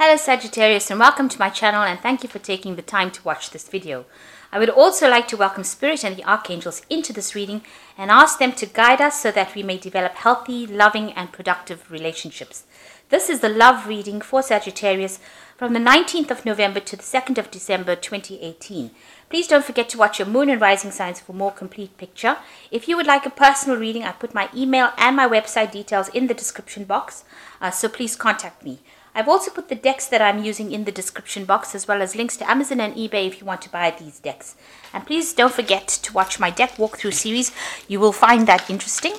Hello Sagittarius, and welcome to my channel, and thank you for taking the time to watch this video. I would also like to welcome Spirit and the Archangels into this reading and ask them to guide us so that we may develop healthy, loving and productive relationships. This is the love reading for Sagittarius from the 19th of November to the 2nd of December 2018. Please don't forget to watch your moon and rising signs for more complete picture. If you would like a personal reading, I put my email and my website details in the description box, so please contact me. I've also put the decks that I'm using in the description box, as well as links to Amazon and eBay if you want to buy these decks. And please don't forget to watch my deck walkthrough series. You will find that interesting.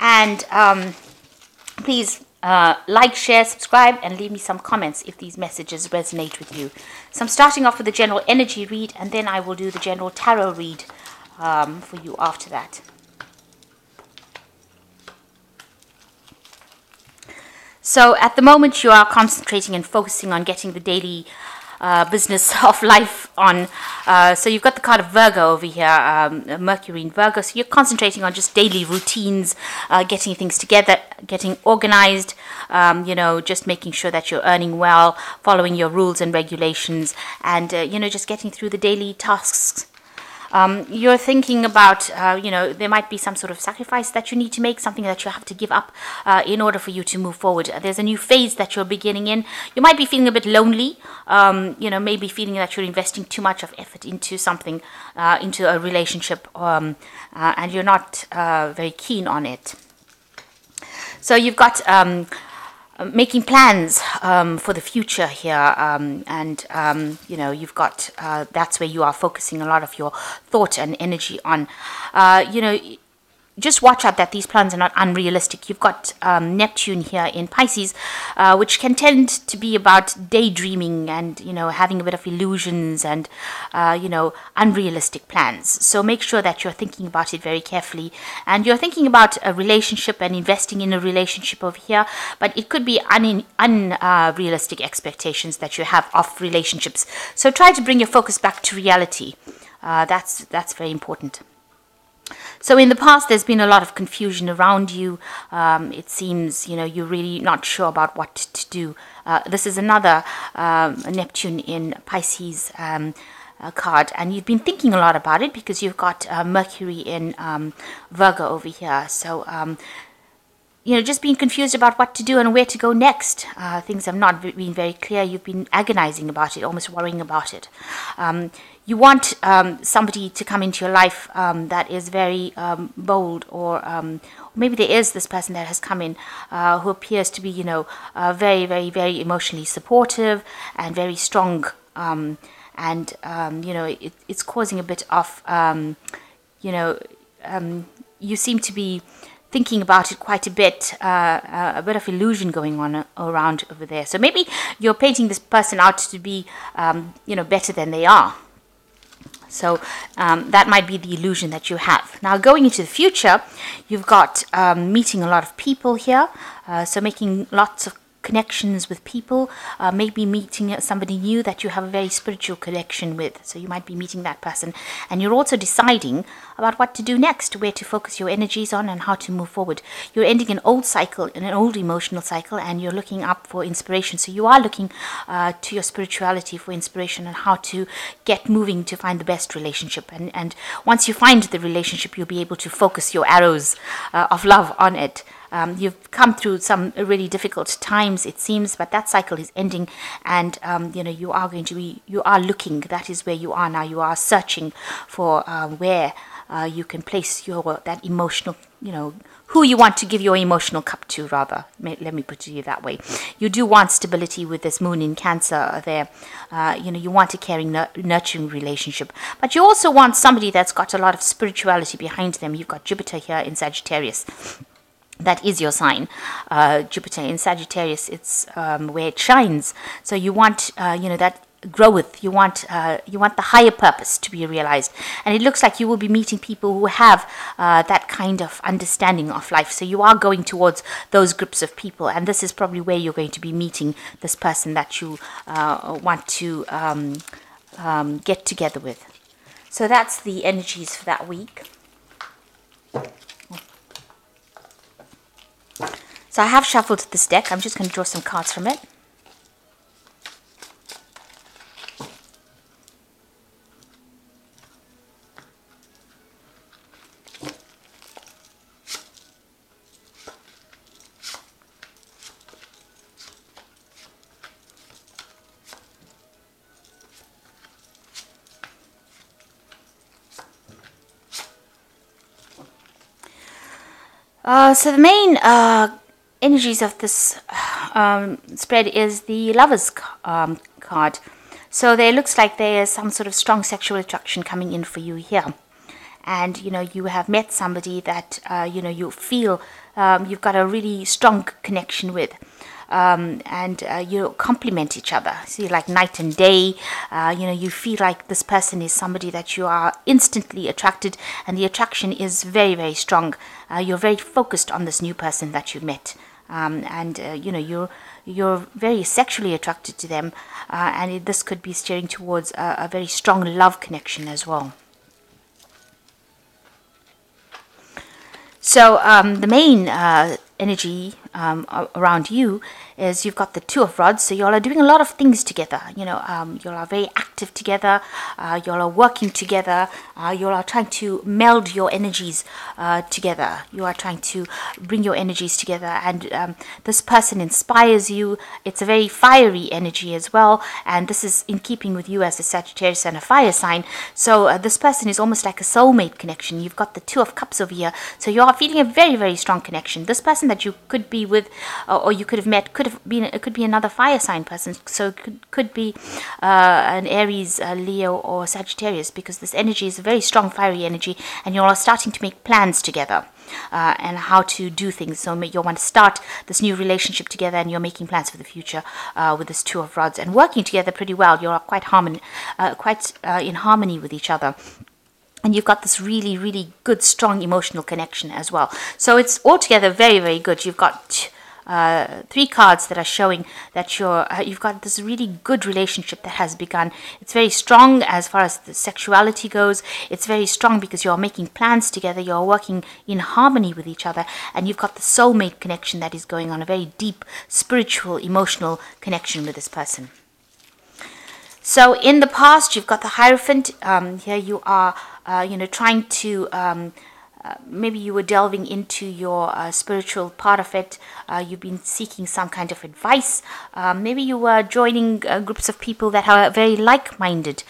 And please like, share, subscribe, and leave me some comments if these messages resonate with you. So I'm starting off with the general energy read, and then I will do the general tarot read for you after that. So at the moment you are concentrating and focusing on getting the daily business of life on. So you've got the card of Virgo over here, Mercury in Virgo. So you're concentrating on just daily routines, getting things together, getting organized, just making sure that you're earning well, following your rules and regulations, and, just getting through the daily tasks. You're thinking about, there might be some sort of sacrifice that you need to make, something that you have to give up in order for you to move forward. There's a new phase that you're beginning in. You might be feeling a bit lonely, maybe feeling that you're investing too much of effort into something, into a relationship, and you're not very keen on it. So you've got making plans for the future here, you've got that's where you are focusing a lot of your thought and energy on. Just watch out that these plans are not unrealistic. You've got Neptune here in Pisces, which can tend to be about daydreaming and, having a bit of illusions and, unrealistic plans. So make sure that you're thinking about it very carefully. And you're thinking about a relationship and investing in a relationship over here, but it could be unrealistic expectations that you have of relationships. So try to bring your focus back to reality. That's very important. So in the past, there's been a lot of confusion around you. It seems, you're really not sure about what to do. This is another Neptune in Pisces card, and you've been thinking a lot about it because you've got Mercury in Virgo over here. So, just being confused about what to do and where to go next. Things have not been very clear. You've been agonizing about it, almost worrying about it. You want somebody to come into your life that is very bold, or maybe there is this person that has come in who appears to be, very, very, very emotionally supportive and very strong. It's causing a bit of, you seem to be thinking about it quite a bit of illusion going on around over there. So maybe you're painting this person out to be, better than they are. So that might be the illusion that you have. Now, going into the future, you've got meeting a lot of people here. So making lots of connections with people, maybe meeting somebody new that you have a very spiritual connection with. So you might be meeting that person, and you're also deciding about what to do next, where to focus your energies on, and how to move forward. You're ending an old cycle, an old emotional cycle, and you're looking up for inspiration. So you are looking to your spirituality for inspiration on how to get moving to find the best relationship. And once you find the relationship, you'll be able to focus your arrows of love on it. You've come through some really difficult times, it seems, but that cycle is ending, and you are looking. That is where you are now. You are searching for where you can place that emotional, who you want to give your emotional cup to, rather. Let me put it that way. You do want stability with this moon in Cancer there. You want a caring, nurturing relationship, but you also want somebody that's got a lot of spirituality behind them. You've got Jupiter here in Sagittarius. That is your sign, Jupiter in Sagittarius. It's where it shines. So you want, that growth. You want the higher purpose to be realized. And it looks like you will be meeting people who have that kind of understanding of life. So you are going towards those groups of people, and this is probably where you're going to be meeting this person that you want to get together with. So that's the energies for that week. So I have shuffled this deck. I'm just going to draw some cards from it. So the main energies of this spread is the Lovers card. So there looks like there is some sort of strong sexual attraction coming in for you here. And, you have met somebody that, you feel you've got a really strong connection with. And you complement each other. See, like night and day, you feel like this person is somebody that you are instantly attracted, and the attraction is very, very strong. You're very focused on this new person that you've met. And you're very sexually attracted to them, and this could be steering towards a very strong love connection as well. So the main energy around you is you've got the Two of Rods. So you all are doing a lot of things together. You all are very active together. You all are working together. You all are trying to meld your energies together. You are trying to bring your energies together, and this person inspires you. It's a very fiery energy as well, and this is in keeping with you as a Sagittarius and a fire sign. So this person is almost like a soulmate connection. You've got the Two of Cups over here, so you are feeling a very, very strong connection. This person that you could be with, or you could have met, it could be another fire sign person. So it could be an Aries, Leo, or Sagittarius, because this energy is a very strong fiery energy, and you all are starting to make plans together. And how to do things. So you'll want to start this new relationship together, and you're making plans for the future with this Two of Rods, and working together pretty well. You're quite in harmony with each other. And you've got this really, really good, strong emotional connection as well. So it's altogether very, very good. You've got 3 cards that are showing that you've got this really good relationship that has begun. It's very strong as far as the sexuality goes. It's very strong because you're making plans together. You're working in harmony with each other, and you've got the soulmate connection that is going on, a very deep spiritual, emotional connection with this person. So in the past, you've got the Hierophant. Here you are, trying to, maybe you were delving into your spiritual part of it. You've been seeking some kind of advice. Maybe you were joining groups of people that are very like-minded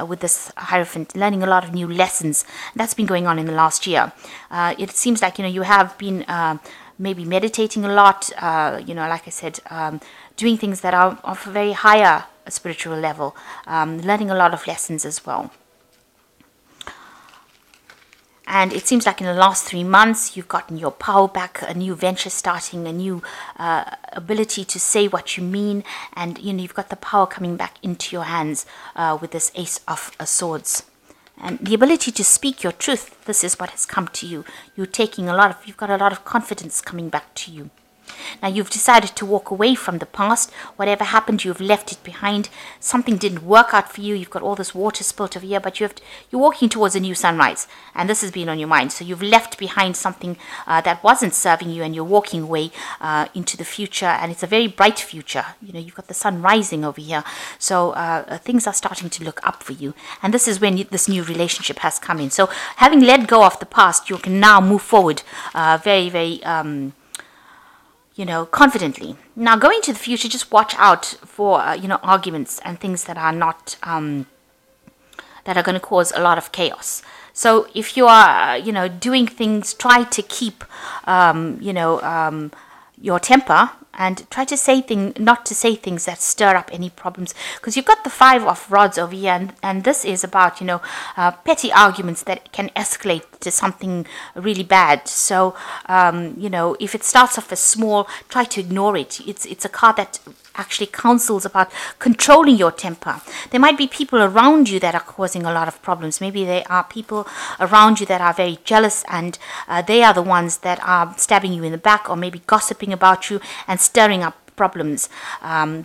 with this Hierophant, learning a lot of new lessons. That's been going on in the last year. It seems like, you have been maybe meditating a lot, like I said, doing things that are of a very higher spiritual level, learning a lot of lessons as well. And it seems like in the last 3 months, you've gotten your power back, a new venture starting, a new ability to say what you mean, and you've got the power coming back into your hands with this Ace of Swords. And the ability to speak your truth, this is what has come to you. You've got a lot of confidence coming back to you. Now you've decided to walk away from the past. Whatever happened, you've left it behind. Something didn't work out for you. You've got all this water spilt over here, but you're walking towards a new sunrise, and this has been on your mind. So you've left behind something that wasn't serving you, and you're walking away into the future, and it's a very bright future. You've got the sun rising over here, so things are starting to look up for you, and this is when this new relationship has come in. So having let go of the past, you can now move forward very, very confidently. Now, going to the future, just watch out for, arguments and things that are not, that are going to cause a lot of chaos. So if you are, doing things, try to keep, your temper, and try to not to say things that stir up any problems, because you've got the Five of Rods over here, and this is about petty arguments that can escalate to something really bad. So if it starts off as small, try to ignore it. It's a card that actually counsels about controlling your temper. There might be people around you that are causing a lot of problems. Maybe there are people around you that are very jealous, and they are the ones that are stabbing you in the back, or maybe gossiping about you and stirring up problems.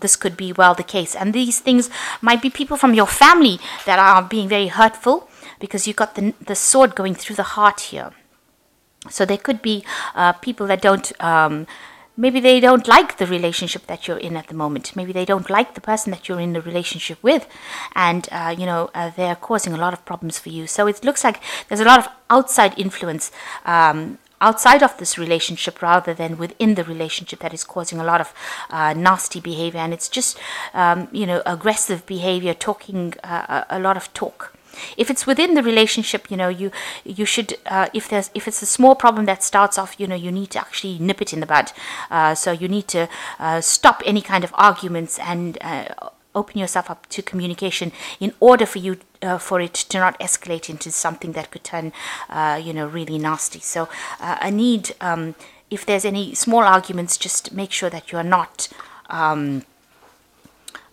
This could be the case, and these things might be people from your family that are being very hurtful, because you've got the sword going through the heart here. So there could be people that don't maybe they don't like the relationship that you're in at the moment. Maybe they don't like the person that you're in the relationship with, and they're causing a lot of problems for you. So it looks like there's a lot of outside influence outside of this relationship rather than within the relationship that is causing a lot of nasty behavior, and it's just aggressive behavior, talking a lot of talk. If it's within the relationship, you should, if it's a small problem that starts off, you need to actually nip it in the bud. So you need to stop any kind of arguments and open yourself up to communication in order for you for it to not escalate into something that could turn really nasty. So I need, if there's any small arguments, just make sure that you are not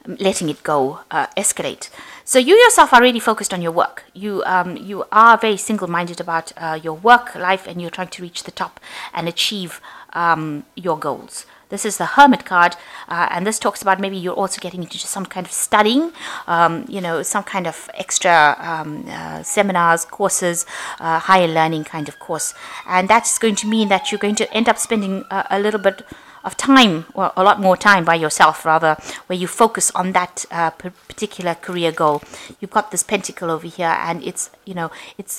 letting it go escalate. So you yourself are really focused on your work. You are very single-minded about your work life, and you're trying to reach the top and achieve your goals. This is the Hermit card, and this talks about maybe you're also getting into some kind of studying, some kind of extra seminars, courses, higher learning kind of course. And that's going to mean that you're going to end up spending a little bit of time, or a lot more time by yourself rather, where you focus on that particular career goal. You've got this pentacle over here, and it's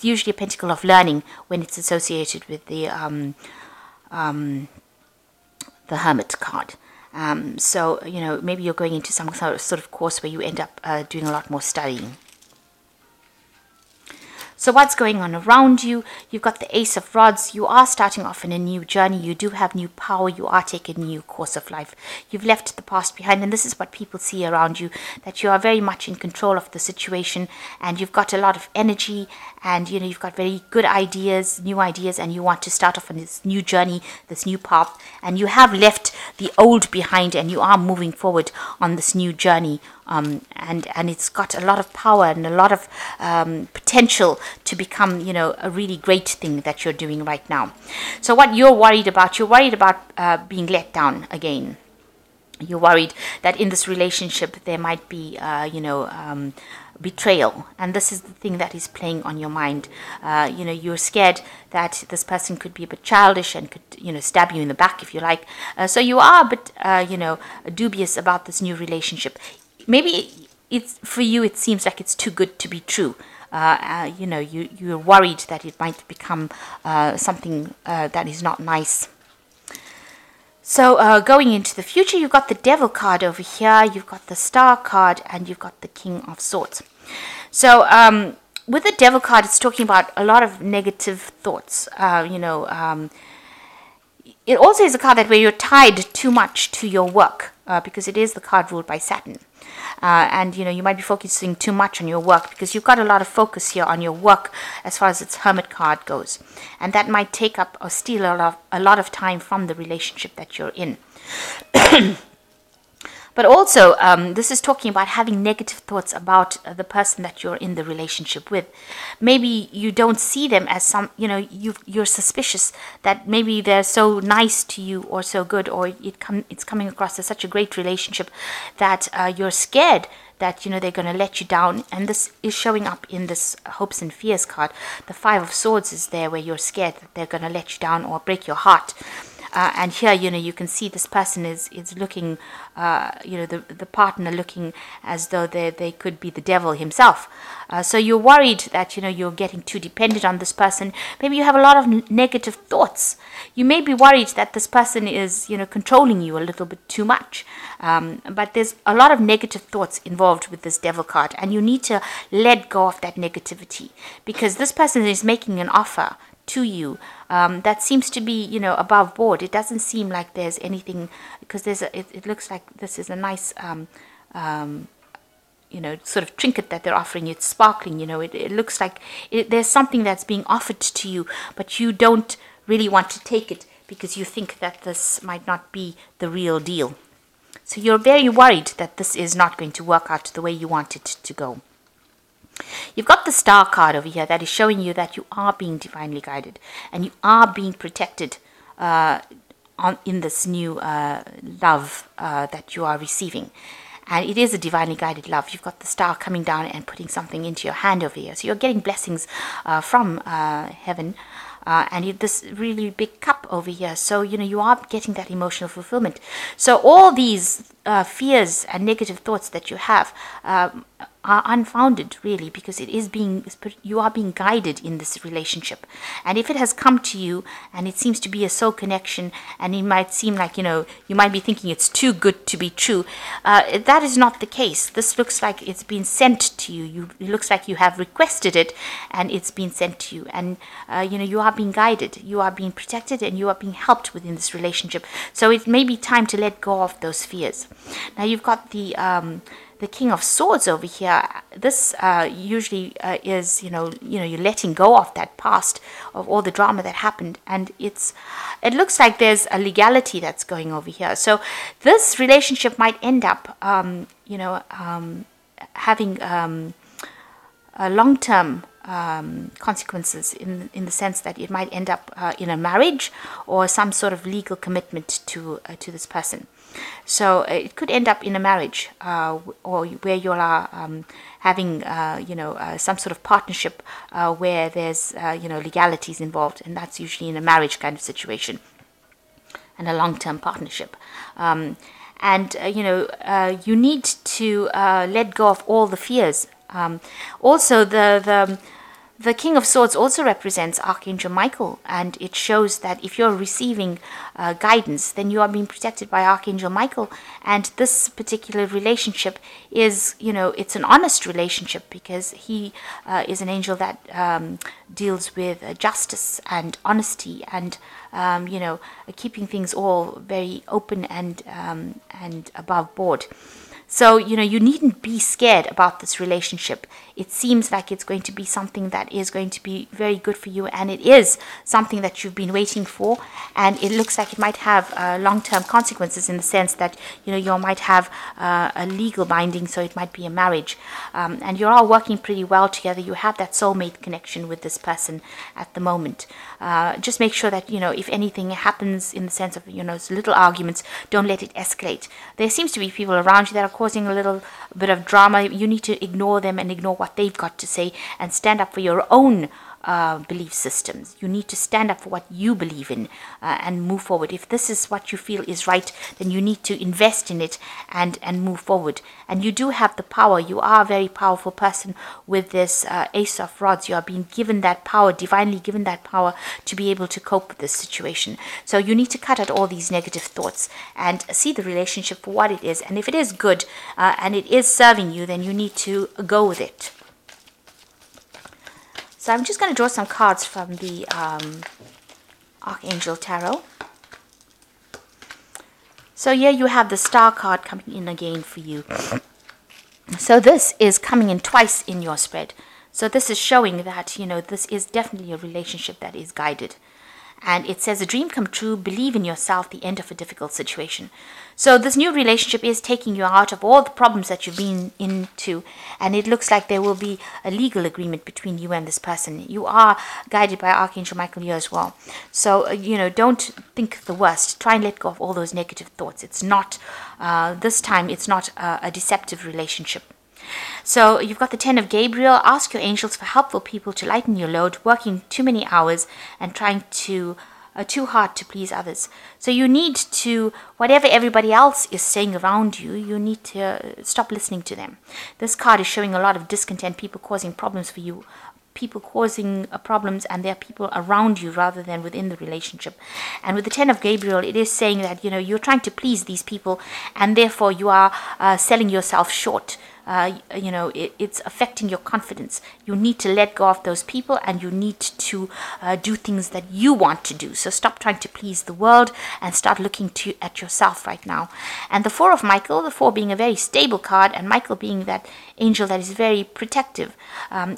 usually a pentacle of learning when it's associated with the Hermit card. So maybe you're going into some sort of course where you end up doing a lot more studying. So what's going on around you? You've got the Ace of Rods. You are starting off in a new journey. You do have new power. You are taking a new course of life. You've left the past behind, and this is what people see around you, that you are very much in control of the situation, and you've got a lot of energy, and you've got very good ideas, new ideas, and you want to start off on this new journey, this new path, and you have left the old behind, and you are moving forward on this new journey. And it's got a lot of power and a lot of potential to become, a really great thing that you're doing right now. So what you're worried about being let down again. You're worried that in this relationship there might be, betrayal, and this is the thing that is playing on your mind. You're scared that this person could be a bit childish and could, stab you in the back if you like. So you are a bit, dubious about this new relationship. Maybe it's for you. It seems like it's too good to be true. You're worried that it might become something that is not nice. So going into the future, you've got the Devil card over here. You've got the Star card, and you've got the King of Swords. So with the Devil card, it's talking about a lot of negative thoughts. It also is a card that where you're tied too much to your work, because it is the card ruled by Saturn. And you might be focusing too much on your work because you've got a lot of focus here on your work as far as its Hermit card goes, and that might take up or steal a lot of time from the relationship that you're in. But also, this is talking about having negative thoughts about the person that you're in the relationship with. Maybe you don't see them as you're suspicious that maybe they're so nice to you or so good, or it's coming across as such a great relationship that you're scared that they're going to let you down. And this is showing up in this Hopes and Fears card. The Five of Swords is there, where you're scared that they're going to let you down or break your heart. And here, you can see this person is looking, the partner looking as though they could be the devil himself. So you're worried that, you're getting too dependent on this person. Maybe you have a lot of negative thoughts. You may be worried that this person is, controlling you a little bit too much. But there's a lot of negative thoughts involved with this Devil card, and you need to let go of that negativity, because this person is making an offer to you that seems to be above board. It doesn't seem like there's anything, because it looks like this is a nice sort of trinket that they're offering you. It's sparkling. It looks like there's something that's being offered to you, but you don't really want to take it because you think that this might not be the real deal. So you're very worried that this is not going to work out the way you want it to go. You've got the Star card over here that is showing you that you are being divinely guided and you are being protected in this new love that you are receiving. And it is a divinely guided love. You've got the Star coming down and putting something into your hand over here. So you're getting blessings from heaven. And this really big cup over here. So, you are getting that emotional fulfillment. So all these fears and negative thoughts that you have are unfounded, really, because you are being guided in this relationship. And if it has come to you and it seems to be a soul connection, and it might seem like, you might be thinking it's too good to be true, that is not the case. This looks like it's been sent to you. It looks like you have requested it and it's been sent to you. And, you are being guided, you are being protected, and you are being helped within this relationship. So it may be time to let go of those fears. Now you've got the King of Swords over here. This usually is, you're letting go of that past, of all the drama that happened, and it looks like there's a legality that's going over here. So this relationship might end up, having a long-term consequences in the sense that it might end up in a marriage or some sort of legal commitment to this person. So it could end up in a marriage or where you are having some sort of partnership where there's legalities involved, and that's usually in a marriage kind of situation and a long-term partnership. You need to let go of all the fears. Also, the King of Swords also represents Archangel Michael, and it shows that if you're receiving guidance, then you are being protected by Archangel Michael. And this particular relationship is, it's an honest relationship, because he is an angel that deals with justice and honesty and, keeping things all very open and above board. So, you needn't be scared about this relationship. It seems like it's going to be something that is going to be very good for you, and it is something that you've been waiting for, and it looks like it might have long-term consequences in the sense that, you might have a legal binding, so it might be a marriage. And you're all working pretty well together. You have that soulmate connection with this person at the moment. Just make sure that, if anything happens in the sense of, little arguments, don't let it escalate. There seems to be people around you that are causing a little bit of drama. You need to ignore them and ignore what they've got to say and stand up for your own belief systems. You need to stand up for what you believe in and move forward. If this is what you feel is right, then you need to invest in it and move forward. And you do have the power. You are a very powerful person with this Ace of Rods. You are being given that power, divinely given that power to be able to cope with this situation. So you need to cut out all these negative thoughts and see the relationship for what it is. And if it is good and it is serving you, then you need to go with it. So I'm just going to draw some cards from the Archangel Tarot. So here you have the Star card coming in again for you. So this is coming in twice in your spread. So this is showing that, this is definitely a relationship that is guided. And it says, a dream come true, believe in yourself, the end of a difficult situation. So this new relationship is taking you out of all the problems that you've been into. And it looks like there will be a legal agreement between you and this person. You are guided by Archangel Michael here as well. So, don't think the worst. Try and let go of all those negative thoughts. It's not, this time, it's not a deceptive relationship. So you've got the 10 of Gabriel. Ask your angels for helpful people to lighten your load, working too many hours and trying too hard to please others. So you need to, whatever everybody else is saying around you, you need to stop listening to them. This card is showing a lot of discontent, people causing problems for you, people causing problems, and there are people around you rather than within the relationship. And with the 10 of Gabriel, it is saying that, you're trying to please these people, and therefore you are selling yourself short. It's affecting your confidence. You need to let go of those people, and you need to do things that you want to do. So stop trying to please the world and start looking at yourself right now. And the 4 of Michael, the 4 being a very stable card, and Michael being that angel that is very protective.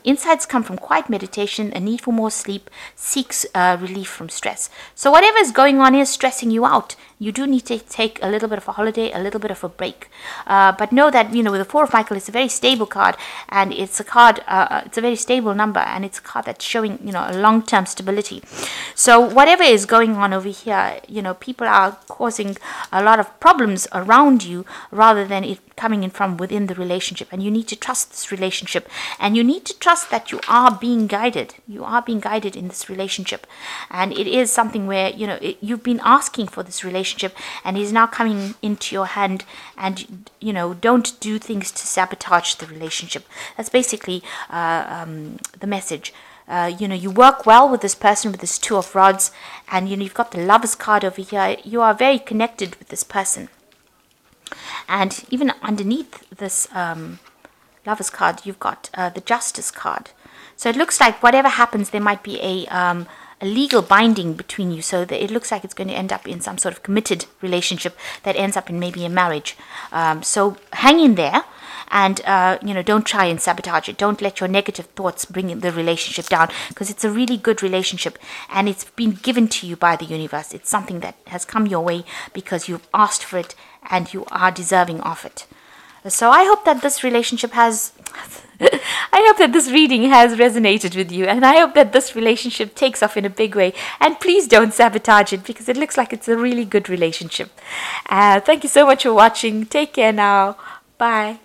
Insights come from quiet meditation, a need for more sleep, seeks relief from stress. So whatever is going on is stressing you out. You do need to take a little bit of a holiday, a little bit of a break. But know that, with the 4 of Michael, it's a very stable card, and it's a card, it's a very stable number, and it's a card that's showing, a long-term stability. So whatever is going on over here, people are causing a lot of problems around you rather than it coming in from within the relationship. And you need to trust this relationship, and you need to trust that you are being guided. You are being guided in this relationship, and it is something where, you've been asking for this relationship, and it is now coming into your hand. And don't do things to sabotage sabotage the relationship. That's basically the message. You work well with this person, with this Two of Rods, and you've got the Lovers card over here. You are very connected with this person. And even underneath this Lovers card, you've got the Justice card. So it looks like whatever happens, there might be a legal binding between you. So that it looks like it's going to end up in some sort of committed relationship that ends up in maybe a marriage. So hang in there. And, don't try and sabotage it. Don't let your negative thoughts bring the relationship down, because it's a really good relationship and it's been given to you by the universe. It's something that has come your way because you've asked for it and you are deserving of it. So I hope that this relationship has... I hope that this reading has resonated with you, and I hope that this relationship takes off in a big way. And please don't sabotage it, because it looks like it's a really good relationship. Thank you so much for watching. Take care now. Bye.